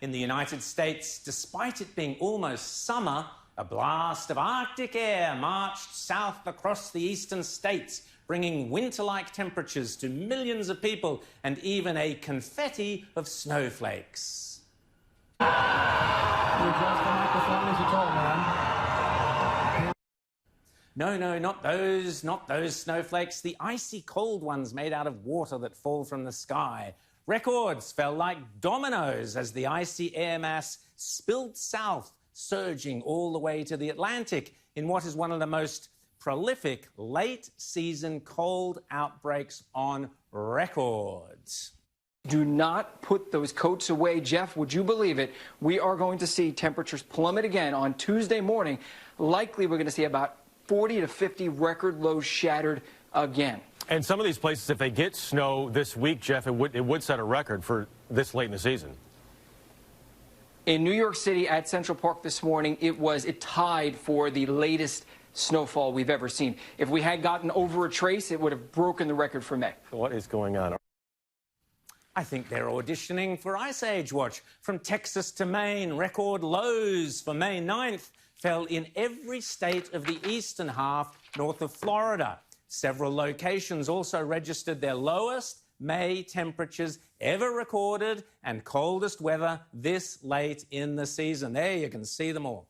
In the United States, despite it being almost summer, a blast of Arctic air marched south across the eastern states, bringing winter-like temperatures to millions of people and even a confetti of snowflakes. You adjust the microphone as you told, man. No, not those snowflakes. The icy cold ones made out of water that fall from the sky. Records fell like dominoes as the icy air mass spilled south, surging all the way to the Atlantic in what is one of the most prolific late-season cold outbreaks on record. Do not put those coats away. Jeff, would you believe it? We are going to see temperatures plummet again on Tuesday morning. Likely we're going to see about 40 to 50 record lows shattered again. And some of these places, if they get snow this week, Jeff, it would set a record for this late in the season. In New York City at Central Park this morning, it tied for the latest snowfall we've ever seen. If we had gotten over a trace, it would have broken the record for May. What is going on? I think they're auditioning for Ice Age Watch. From Texas to Maine, record lows for May 9th fell in every state of the eastern half north of Florida. Several locations also registered their lowest May temperatures ever recorded and coldest weather this late in the season. There you can see them all.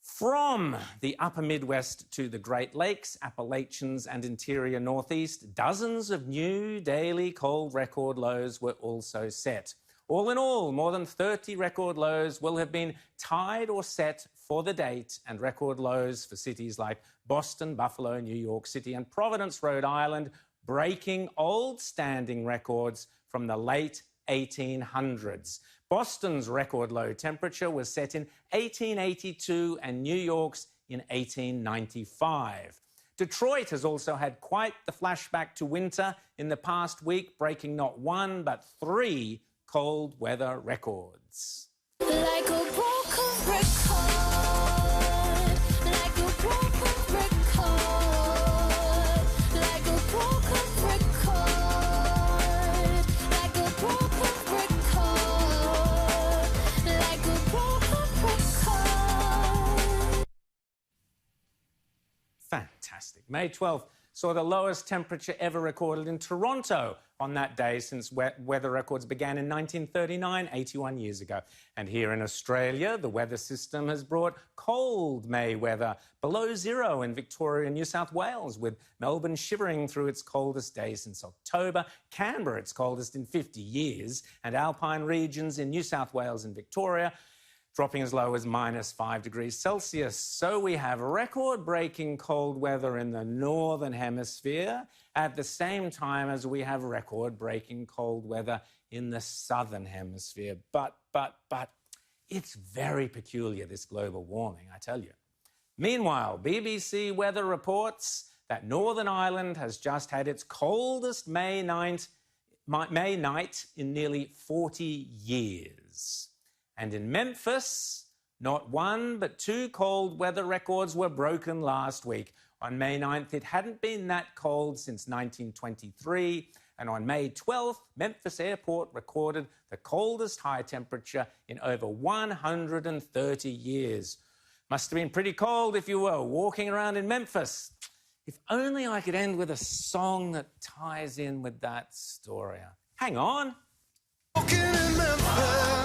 From the upper Midwest to the Great Lakes, Appalachians and interior Northeast, dozens of new daily cold record lows were also set. All in all, more than 30 record lows will have been tied or set for the date, and record lows for cities like Boston, Buffalo, New York City and Providence, Rhode Island, breaking old standing records from the late 1800s. Boston's record low temperature was set in 1882 and New York's in 1895. Detroit has also had quite the flashback to winter in the past week, breaking not one but 3 cold weather records. Like a broken record, like a broken record, like a broken record, like a broken record, like a broken record. Fantastic. May 12th saw the lowest temperature ever recorded in Toronto on that day since weather records began in 1939, 81 years ago. And here in Australia, the weather system has brought cold May weather below zero in Victoria and New South Wales, with Melbourne shivering through its coldest day since October, Canberra its coldest in 50 years, and alpine regions in New South Wales and Victoria dropping as low as -5 degrees Celsius. So we have record-breaking cold weather in the northern hemisphere at the same time as we have record-breaking cold weather in the southern hemisphere. But it's very peculiar, this global warming, I tell you. Meanwhile, BBC Weather reports that Northern Ireland has just had its coldest May night in nearly 40 years. And in Memphis, not one but 2 cold weather records were broken last week. On May 9th, it hadn't been that cold since 1923. And on May 12th, Memphis Airport recorded the coldest high temperature in over 130 years. Must have been pretty cold if you were walking around in Memphis. If only I could end with a song that ties in with that story. Hang on. Walking in Memphis.